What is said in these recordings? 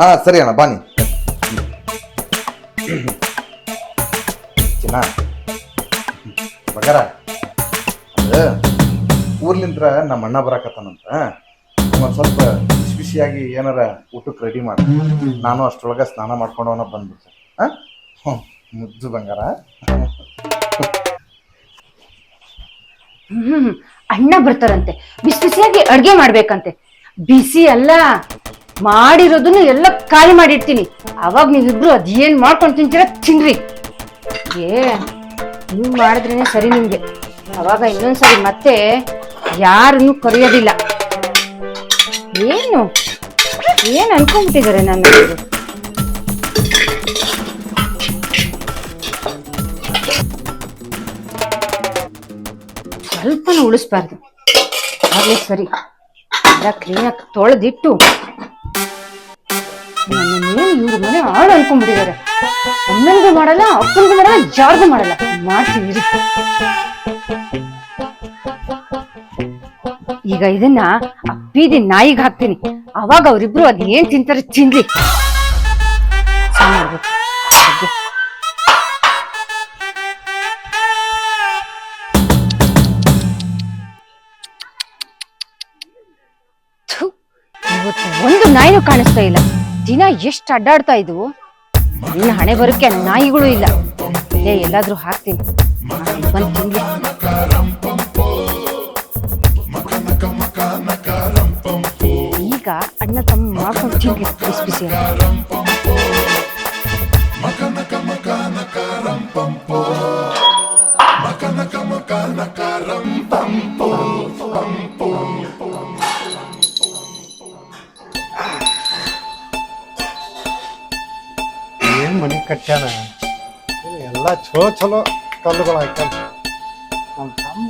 ಹಾ ಸರಿ ಅಣ್ಣ ಬಾನಿ ಚಿನ್ನ ಬಗಾರ ಅದು ಊರ್ಲಿಂತ್ರ ನಮ್ಮ ಅಣ್ಣ ಬರಾಕತ್ತಾನಂತ ಒಂದು ಸ್ವಲ್ಪ ಬಿಸಿ ಬಿಸಿಯಾಗಿ ಏನಾರ ಊಟಕ್ಕೆ ರೆಡಿ ಮಾಡಿ ನಾನು ಅಷ್ಟರೊಳಗೆ ಸ್ನಾನ ಮಾಡ್ಕೊಂಡವನ ಬಂದ್ಬಿಡ್ತೆ ಹ್ಞೂ ಮುದ್ದು ಬಂಗಾರ. ಅಣ್ಣ ಬರ್ತಾರಂತೆ, ಬಿಸಿ ಬಿಸಿಯಾಗಿ ಅಡ್ಗೆ ಮಾಡ್ಬೇಕಂತೆ. ಬಿಸಿ ಅಲ್ಲ, ಮಾಡಿರೋದನ್ನು ಎಲ್ಲ ಖಾಲಿ ಮಾಡಿರ್ತೀನಿ. ಅವಾಗ ನೀವಿಬ್ರು ಅದೇನ್ ಮಾಡ್ಕೊಂಡು ತಿಂತೀರ ತಿನ್ರಿ. ನೀವು ಮಾಡಿದ್ರೇನೆ ಸರಿ ನಿಮ್ಗೆ. ಅವಾಗ ಇನ್ನೊಂದ್ಸರಿ ಮತ್ತೆ ಯಾರನ್ನು ಕರೆಯೋದಿಲ್ಲ. ಏನ್ ಅನ್ಕೊಂಡ್ಬಿಟ್ಟಿದ್ದಾರೆ ನನ್ನ ಸ್ವಲ್ಪನೂ ಉಳಿಸ್ಬಾರ್ದು. ಆಗ್ಲೇ ಸರಿ. ಎಲ್ಲ ಕ್ಲೀನಾಗಿ ತೊಳೆದಿಟ್ಟು ನನ್ನೇನು ಇವ್ರ ಮನೆ ಹಾಳು ಅನ್ಕೊಂಡ್ಬಿಟ್ಟಿದ್ದಾರೆ. ಅಮ್ಮನಿಗೂ ಮಾಡಲ್ಲ, ಅಪ್ಪನಿಗೂ ಮಾಡಲ್ಲ, ಯಾರಿಗೂ ಮಾಡಲ್ಲ. ಮಾಡ್ತೀವಿ ಈಗ ಇದನ್ನ ಆ ಬೀದಿ ನಾಯಿಗೆ ಹಾಕ್ತೀನಿ. ಅವಾಗ ಅವ್ರಿಬ್ರು ಅದ್ ಏನ್ ತಿಂತಾರೆ ತಿನ್ಲಿ. ಇವತ್ತು ಒಂದು ನಾಯಿನೂ ಕಾಣಿಸ್ತಾ ಇಲ್ಲ. ದಿನ ಎಷ್ಟು ಅಡ್ಡಾಡ್ತಾ ಇದ್ವು. ಇನ್ನು ಹಣೆ ಬರೋಕೆ ನಾಯಿಗಳು ಇಲ್ಲ. ಇಲ್ಲೇ ಎಲ್ಲಾದ್ರೂ ಹಾಕ್ತೀನಿ, ಬಂದು ತಿನ್ಲಿ. ಈಗ ಅಣ್ಣ ತಮ್ಮ ಮಾಡ್ಕೊಂಡು ತಿನ್ಲಿ ಬಿಸಿ ಬಿಸಿ. ಏನ್ ಮನೆ ಕಟ್ಟ್ಯಾನ, ಎಲ್ಲ ಚಲೋ ಚಲೋ ಕಲ್ಲುಗಳು ಹಾಕ್ಯಾನ ನಮ್ಮ ತಮ್ಮ.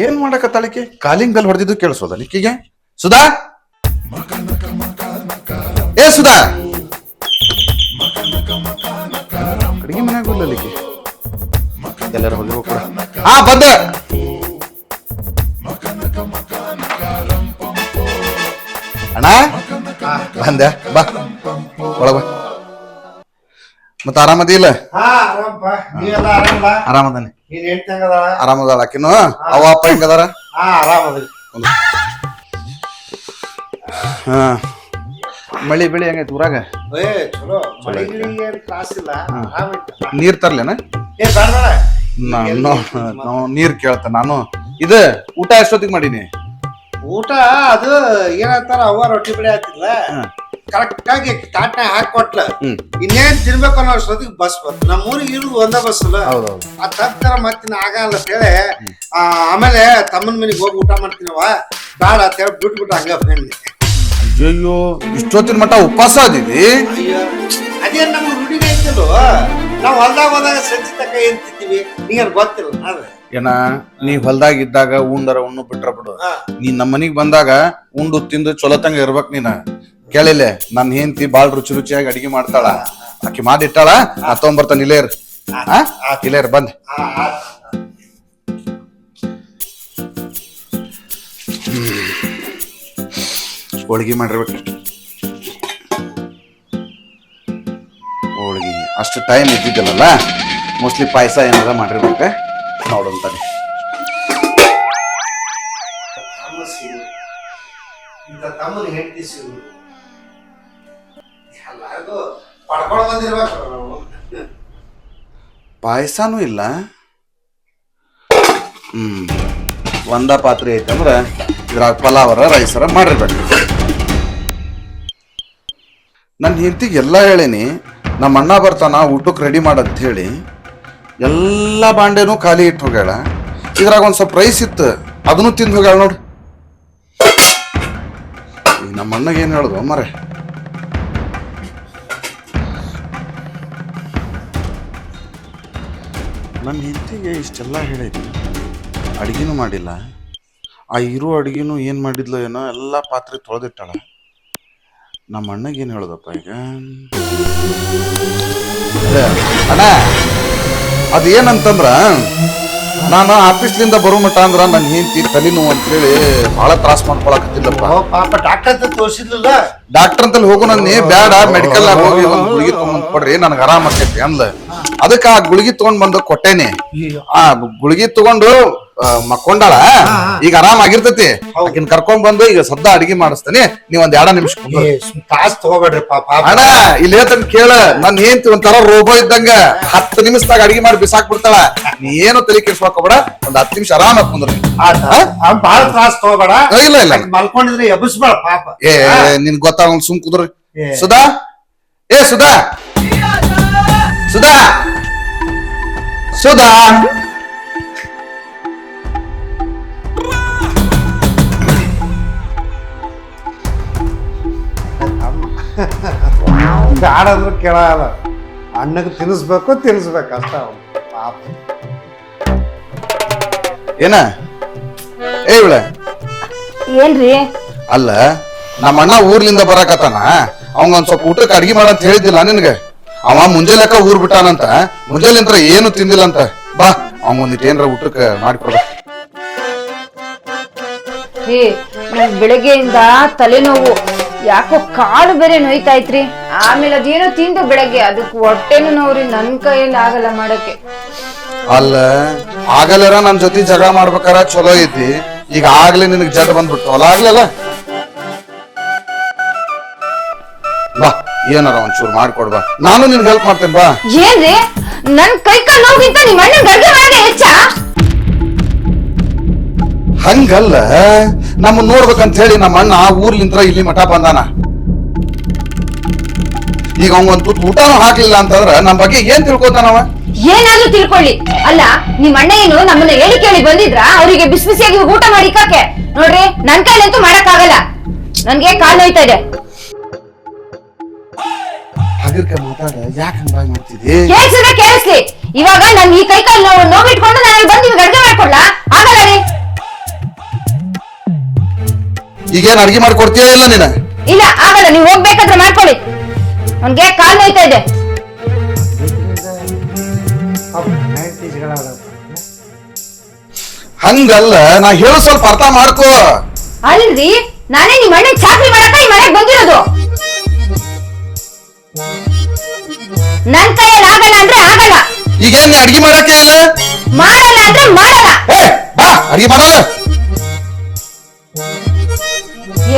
ಏನ್ ಮಾಡಕತ್ತಾಳಿಕೆ? ಕಾಲಿಂಗ್ ಬೆಲ್ ಹೊಡೆದಿದ್ದು ಕೇಳಿಸೋದ ನಿಕ್ಕಿಗೆ? ಸುಧಾ, ಏ ಸುಧಾ, ಅಡಿಗೆ ಮನ್ಯಾಗ ಬರ್ಲಿಕ್ಕೆ ಎಲ್ಲರೂ ಹೋಗಿರೋ ಕೂಡ. ಹಾ ಬಂದೆ ಅಣ್ಣ, ಬಂದೆ ಬಾ ಒಳಗ ಬಾ. ಮತ್ತ ಆರಾಮದಿ ಇಲ್ಲ? ಆರಾಮದಾನೆ. ಆರಾಮದಾಳ ಆಕಿನು? ಅವ ಅಪ್ಪ ಹೆಂಗದಾರ? ಹಾ, ಮಳಿ ಬೆಳಿ ಹೆಂಗೈತಿ ಊರಾಗ? ನೀರ್ ತರ್ಲೇನ? ನಾವು ನೀರ್ ಕೇಳ್ತ. ನಾನು ಇದ ಊಟ ಎಷ್ಟೊತ್ತಿಗೆ ಮಾಡೀನಿ? ಊಟ ಅದು ಏನಂತಾರ ಅವ್ವ ರೊಟ್ಟಿ ಬೆಳೆ ಹಾಕಿದ್ಲ, ಕರೆಕ್ಟ್ ಆಗಿ ತಾಟ್ನ ಹಾಕೊಟ್ಲ. ಇನ್ನೇನ್ ತಿನ್ಬೇಕು ಅನ್ನೋ ಅಷ್ಟೊತ್ತಿಗೆ ಬಸ್ ಬಂತು. ನಮ್ಮ ಊರಿಗೆ ಇರುದು ಒಂದ ಬಸ್ ಅಲ್ಲ, ಆ ತಪ್ಪರ ಮತ್ತಿನ ಆಗಲ್ಲ ಅಂತ ಹೇಳಿ ಆಮೇಲೆ ತಮ್ಮನ ಮನೆಗೆ ಹೋಗಿ ಊಟ ಮಾಡ್ತೀನವ ಬೇಡ ಅಂತ ಹೇಳಿ ಬಿಟ್ಬಿಟ್ಟು ಹಂಗ ಬಂದಿ. ಅಯ್ಯೋ, ಇಷ್ಟೊತ್ತಿನ ಮಟ್ಟ ಉಪವಾಸ ಆದಿದಿ? ಅದೇನ್ ನಮ್ಗೆ ರೂಢಿಗೆ ಐತಿಲ್ವ? ನಾವ್ ಹೊಲ್ದಾಗ ಹೋದಾಗ ಸಂಜೆ ತಕ ಏನ್ ತಿಂತೀವಿ ನಿಂಗೇನ್ ಗೊತ್ತಿಲ್ಲ. ಏನ ನೀ ಹೊಲ್ದಾಗ ಇದ್ದಾಗ ಉಂಡರ ಉಣ್ಣು ಬಿಟ್ರ ಬಿಡು. ನೀ ನಮ್ಮ ಮನಿಗ್ ಬಂದಾಗ ಉಂಡು ತಿಂದು ಚೊಲೋತಂಗ ಇರ್ಬೇಕ್. ನೀನ ಕೇಳಿಲೆ, ನನ್ ಹೆಂಡತಿ ಬಾಳ್ ರುಚಿ ರುಚಿಯಾಗಿ ಅಡಿಗೆ ಮಾಡ್ತಾಳ. ಆಕಿ ಮಾಡಿಟ್ಟಾಳ, ನಾ ತಗೊಂಬರ್ತಾನ. ಇಲೇರ್ ಇಲೇರ್ ಬಂದ್. ಹೋಳಿಗೆ ಮಾಡಿರ್ಬೇಕು. ಹೋಳಿಗೆ ಅಷ್ಟು ಟೈಮ್ ಇದ್ದಿದ್ದಲ್ಲ, ಮೋಸ್ಟ್ಲಿ ಪಾಯಸ ಏನಾರ ಮಾಡಿರ್ಬೇಕ. ನೋಡಂತಾನೆ ತಮ್ಮನ ಹೆಂಡತಿ ಸಿಗುದು ಎಲ್ಲಾರ್ಗು ಪಡ್ಕೊಂಡ್ ಬಂದಿರ್ಬೇಕು. ಪಾಯಸನೂ ಇಲ್ಲ. ಒಂದ ಪಾತ್ರೆ ಐತಂದ್ರ ಇದ್ರಾಗ ಪಲಾವರ ರೈಸರ ಮಾಡಿರ್ಬೇಕು. ನನ್ನ ಹೆಂಡತಿಗೆ ಎಲ್ಲ ಹೇಳೇನಿ, ನಮ್ಮ ಅಣ್ಣ ಬರ್ತಾನ ಊಟಕ್ಕೆ ರೆಡಿ ಮಾಡಂತ ಹೇಳಿ. ಎಲ್ಲ ಬಾಂಡೆನೂ ಖಾಲಿ ಇಟ್ಟು ಹೋಗ್ಯಾಳ. ಇದ್ರಾಗ ಒಂದ್ ಸ್ವಲ್ಪ ರೈಸ್ ಇತ್ತು, ಅದನ್ನು ತಿಂದು ಹೋಗ್ಯಾಳ ನೋಡು. ನಮ್ಮ ಅಣ್ಣಗೆ ಏನ್ ಹೇಳುದು ಮರೆ? ನನ್ನ ಹೆಂಡತಿಗೆ ಇಷ್ಟೆಲ್ಲ ಹೇಳೈತಿ, ಅಡಿಗೆನೂ ಮಾಡಿಲ್ಲ, ಆ ಇರೋ ಅಡಿಗೆನು ಏನ್ ಮಾಡಿದ್ಲು ಏನೋ ಎಲ್ಲ ಪಾತ್ರೆ ತೊಳೆದಿಟ್ಟಾಳ. ನಮ್ಮ ಅಣ್ಣಗೆ ಏನ್ ಹೇಳೋದಪ್ಪ ಈಗ? ಅದೇ ಅಣ್ಣ ಅದೇನಂತಂದ್ರ ನಾನು ಆಫೀಸ್ಲಿಂದ ಬರೋ ಮಟ್ಟ ಅಂದ್ರ ನನ್ ಹೆಂಡತಿ ತಲೆನೋವು ಅಂತೇಳಿ ಬಹಳ ತ್ರಾಸ ಮಾಡ್ಕೊಳಕತ್ತಿಲ್ಲಪ್ಪ. ಪಾಪ ಡಾಕ್ಟರ್ ಹತ್ರ ತೋರಿಸಿದ್ಲಲ್ಲ. ಡಾಕ್ಟರ್ ಅಂತಲ್ಲಿ ಹೋಗು ನನ್ನೇ ಬೇಡ, ಮೆಡಿಕಲ್ ಹೋಗಿ ಒಂದ್ ಗುಳಿಗೆ ತಗೊಂಡ್ ಕೊಡ್ರಿ ನನಗೆ ಆರಾಮ ಆಕೈತಿ ಅಂದ್ಲ. ಅದಕ್ಕ ಆ ಗುಳಿಗೆ ತಗೊಂಡ್ ಬಂದು ಕೊಟ್ಟೇನಿ. ಆ ಗುಳಿಗೆ ತಗೊಂಡು ಮಕ್ಕೊಂಡಾಳ, ಈಗ ಆರಾಮ ಆಗಿರ್ತೈತಿ. ಆಕಿನ್ ಕರ್ಕೊಂಡ್ ಬಂದು ಈಗ ಸದ್ದ ಅಡಿಗೆ ಮಾಡಿಸ್ತಾನೆ, ನೀವ್ ಒಂದ್ 2 ನಿಮಿಷ ಕಾಸ್ ತಗೋಬೇಡ್ರಿ ಪಾಪ. ಅಣ್ಣ ಇಲ್ಲಿ ಹೇಳ್ತಾನೆ ಕೇಳ, ನನ್ ಏನ್ ಒಂಥರ ರೋಬೋ ಇದ್ದಂಗ 10 ನಿಮಿಷದಾಗ ಅಡಿಗೆ ಮಾಡಿ ಬಿಸಾಕ್ ಬಿಡ್ತಾಳ. ನೀ ಏನು ತಲೆ ಕೆಡ್ಸ್ಕೊಬೇಡ, ಒಂದ್ 10 ನಿಮಿಷ ಆರಾಮ ಕುಂದ್ರಿ. ಬಾಳ ತ್ರಾಸ್ ತಗೋಬೇಡ. ಇಲ್ಲ ಇಲ್ಲ ಮಲ್ಕೊಂಡಿದ್ರೆ ಎಬ್ಬಿಸ್ಬೇಡ ಪಾಪ. ಏ ನಿನ್ ಗೊತ್ತಾಗ ಸುಮ್ ಕುದ್ರಿ. ಸುಧಾ, ಏ ಸುಧಾ, ಸುಧಾ, ಸುಧಾ. ಬ್ಯಾಡ ಅಂದ್ರೂ ಕೇಳಲ್ಲ. ಅಣ್ಣಗೆ ತಿನ್ನಿಸ್ಬೇಕು ಅಷ್ಟ ಪಾಪ. ಏನ ಏ ಇವಳ ಏನ್ರಿ? ಅಲ್ಲ ನಮ್ಮ ಅಣ್ಣ ಊರ್ಲಿಂದ ಬರಾಕತ್ತಾನ, ಅವಂಗೊಂದ್ ಸ್ವಲ್ಪ ಊಟಕ್ಕೆ ಅಡ್ಗೆ ಮಾಡಂತ ಹೇಳಿದ್ದಿಲ್ಲ ನಿನ್ಗೆ? ಅವ ಮುಂಜಾನೆಕ್ಕ ಊರ್ ಬಿಟ್ಟಾನಂತ, ಮುಂಜಾನೆಂತ್ರ ಏನು ತಿಂದಿಲ್ಲ ಅಂತ. ಬಾ ಅವಂಗೊಂದಿಟ್ಟು ಏನ್ರ ಊಟಕ್ಕೆ ಮಾಡಿಕೊಡ. ನನ್ ಬೆಳಗ್ಗೆಯಿಂದ ತಲೆನೋವು, ಯಾಕೋ ಕಾಲು ಬೇರೆ ನೋಯ್ತಾ ಇತ್ರಿ. ಆಮೇಲೆ ಅದೇನೋ ತಿಂದು ಬೆಳಗ್ಗೆ, ಅದಕ್ಕೆ ಹೊಟ್ಟೆನು ನೋವ್ರಿ. ನನ್ ಕೈಯಲ್ಲಿ ಆಗಲ್ಲ ಮಾಡಕ್ಕೆ. ಅಲ್ಲ ಆಗಲ್ಲಾರ ನನ್ ಜೊತೆ ಜಗಳ ಮಾಡ್ಬೇಕಾರ ಚಲೋ ಐತಿ, ಈಗ ಆಗ್ಲೇ ನಿನಗ್ ಜಡ್ ಬಂದ್ಬಿಟ್ಟು ಅಲ್ಲ ಆಗ್ಲಲ್ಲ. ಬಾ ಏನಾರ ಒಂಚೂರು ಮಾಡ್ಕೊಡ್, ಬಾ ನಾನು ನಿನ್ಗೆ ಹೆಲ್ಪ್ ಮಾಡ್ತೇನೆ. ಬಾ. ಏನ್ರಿ ನನ್ ಕೈ ಕಾಲು ನೋವಿಗಿಂತ ನಿಮ್ಮ ಅಣ್ಣನ್ ಅಡ್ಗೆ ಮಾಡಕ್ಕೆ ಹೆಚ್ಚ? ಹಂಗಲ್ಲ, ನಮ್ಮನ್ನ ನೋಡ್ಬೇಕಂತ ಹೇಳಿ ನಮ್ಮ ಅಣ್ಣ ಊರ್ಲಿಂತ್ರ ಇಲ್ಲಿ ಮಠ ಬಂದಾನ. ಈಗ ಅವಂಗೊಂದ್ ತುತ್ತು ಊಟನೂ ಹಾಕ್ಲಿಲ್ಲ ಅಂತಂದ್ರ ನಮ್ ಬಗ್ಗೆ ಏನ್ ತಿಳ್ಕೊತಾನವ? ಏನಾದ್ರೂ ತಿಳ್ಕೊಳ್ಳಿ. ಅಲ್ಲ ನಿಮ್ ಅಣ್ಣ ಏನು ನಮ್ಮನ್ನ ಹೇಳಿ ಕೇಳಿ ಬಂದಿದ್ರ ಅವ್ರಿಗೆ ಬಿಸಿ ಬಿಸಿಯಾಗಿ ಊಟ ಮಾಡಿ ಕಾಕೆ? ನೋಡ್ರಿ ನನ್ ಕೈಲಂತೂ ಮಾಡಕ್ ಆಗಲ್ಲ, ನನ್ಗೆ ಕಾಲ್ ನೋಯ್ತಾ ಇದೆ. ಕೇಳಿಸಿದ್ರೆ ಕೇಳಿಸ್ಲಿ. ಇವಾಗ ನನ್ ಈ ಕೈ ಕಾಲ್ ನೋವಿಟ್ಕೊಂಡು ನಾನು ಬಂದು ಇವಾಗ ಅಡ್ಗೆ ಮಾಡ್ಕೊಡ್ಲಾ? ಆಗಲ್ಲ ರೀ. ಈಗೇನ್ ಅಡ್ಗೆ ಮಾಡ್ಕೊಡ್ತೀಯ ಇಲ್ಲ ನೀನ? ಇಲ್ಲ ಆಗಲ್ಲ, ನೀವ್ ಹೋಗ್ಬೇಕಾದ್ರೆ ಮಾಡ್ಕೊಳ್ಳಿ. ನನ್ಗೆ ಕಾಲ್ ನೋಯ್ತಾ ಇದೆ. ಹಂಗಲ್ಲ, ನಾ ಹೇಳೋ ಸ್ವಲ್ಪ ಅರ್ಥ ಮಾಡ್ಕೋ. ಅಲ್ರಿ ನಾನೇ ನಿಮ್ ಅಣ್ಣ ಚಾಕ್ರಿ ಮಾಡಕ ಈ ಮನೆಗ್ ಬಂದಿರೋದು. ನನ್ ಕೈಯಲ್ಲಿ ಆಗಲ್ಲ ಅಂದ್ರೆ ಆಗಲ್ಲ. ಈಗೇನ್ ಅಡ್ಗೆ ಮಾಡಕ್ಕೆ ಇಲ್ಲ? ಮಾಡಲ್ಲ ಅಂದ್ರೆ ಮಾಡಲ್ಲ. ಬಾ ಅಡ್ಗೆ ಮಾಡ.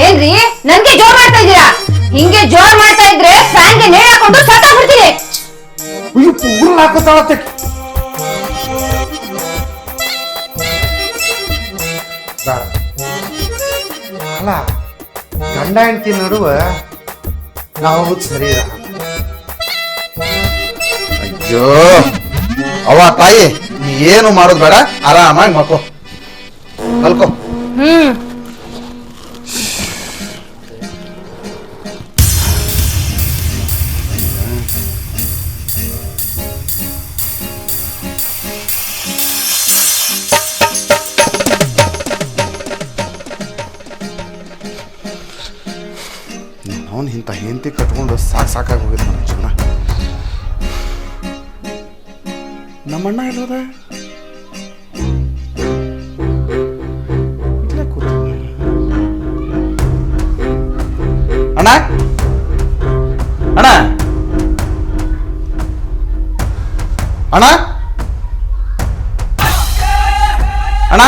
ಏನ್ರಿ ನನ್ಗೆ ಜೋರ್ ಮಾಡ್ತಾ ಇದ್ದೀರಾ? ಹಿಂಗೆ ಜೋರ್ ಮಾಡ್ತಾ ಇದ್ರೆ ಫ್ಯಾನ್ಗೆ ನೇಣ್ ಹಾಕೊಂಡು ಸತ್ತೋಗ್ಬಿಡ್ತೀನಿ. ಅಲ್ಲ ಗಂಡ ಹೆಂಡತಿ ನಡುವ ನಾವು ಸರಿ. ಅಯ್ಯೋ ಅವ ತಾಯಿ, ನೀ ಏನು ಮಾಡೋದ್ ಬೇಡ, ಆರಾಮಾಗಿ ಮಕ್ಕೋ ಮಲ್ಕೋ. ಅವನು ಇಂಥ ಹೆಂಡತಿ ಕಟ್ಕೊಂಡು ಸಾಕಾಗಿ ಹೋಗಿದ್ ನನ್ನ ಜೀವನ. ನಮ್ಮಣ್ಣ ಎಲ್ಲೋದ? ಅಣ್ಣ ಅಣ್ಣ ಅಣ್ಣ ಅಣ್ಣ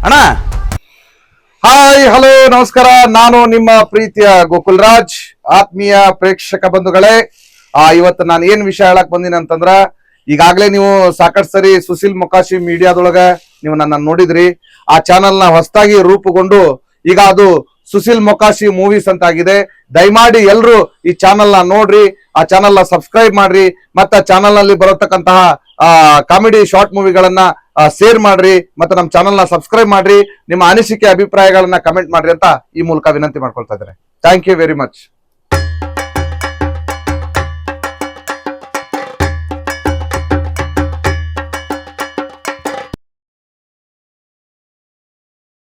ಅಣ್ಣ. ಹಾಯ್ ಹಲೋ ನಮಸ್ಕಾರ, ನಾನು ನಿಮ್ಮ ಪ್ರೀತಿಯ ಗೋಕುಲ್ ರಾಜ್. ಆತ್ಮೀಯ ಪ್ರೇಕ್ಷಕ ಬಂಧುಗಳೇ, ಇವತ್ತು ನಾನು ಏನ್ ವಿಷಯ ಹೇಳಕ್ ಬಂದಿನಿ ಅಂತಂದ್ರ, ಈಗಾಗ್ಲೇ ನೀವು ಸಾಕಷ್ಟು ಸರಿ ಸುಶೀಲ್ ಮೊಕಾಶಿ ಮೀಡಿಯಾದೊಳಗ ನೀವು ನನ್ನ ನೋಡಿದ್ರಿ. ಆ ಚಾನಲ್ ನ ಹೊಸದಾಗಿ ರೂಪುಗೊಂಡು ಈಗ ಅದು ಸುಶೀಲ್ ಮೊಕಾಶಿ ಮೂವೀಸ್ ಅಂತ ಆಗಿದೆ. ದಯಮಾಡಿ ಎಲ್ರು ಈ ಚಾನಲ್ ನ ನೋಡ್ರಿ, ಆ ಚಾನಲ್ ನ ಸಬ್ಸ್ಕ್ರೈಬ್ ಮಾಡ್ರಿ, ಮತ್ತೆ ಚಾನಲ್ ನಲ್ಲಿ ಬರತಕ್ಕಂತಹ ಕಾಮಿಡಿ ಶಾರ್ಟ್ ಮೂವಿಗಳನ್ನ ಶೇರ್ ಮಾಡ್ರಿ, ಮತ್ತೆ ನಮ್ಮ ಚಾನಲ್ ನ ಸಬ್ಸ್ಕ್ರೈಬ್ ಮಾಡ್ರಿ. ನಿಮ್ಮ ಅನಿಸಿಕೆ ಅಭಿಪ್ರಾಯಗಳನ್ನ ಕಮೆಂಟ್ ಮಾಡ್ರಿ ಅಂತ ಈ ಮೂಲಕ ವಿನಂತಿ ಮಾಡ್ಕೊಳ್ತಾ ಇದ್ದಾರೆ. Thank you very much.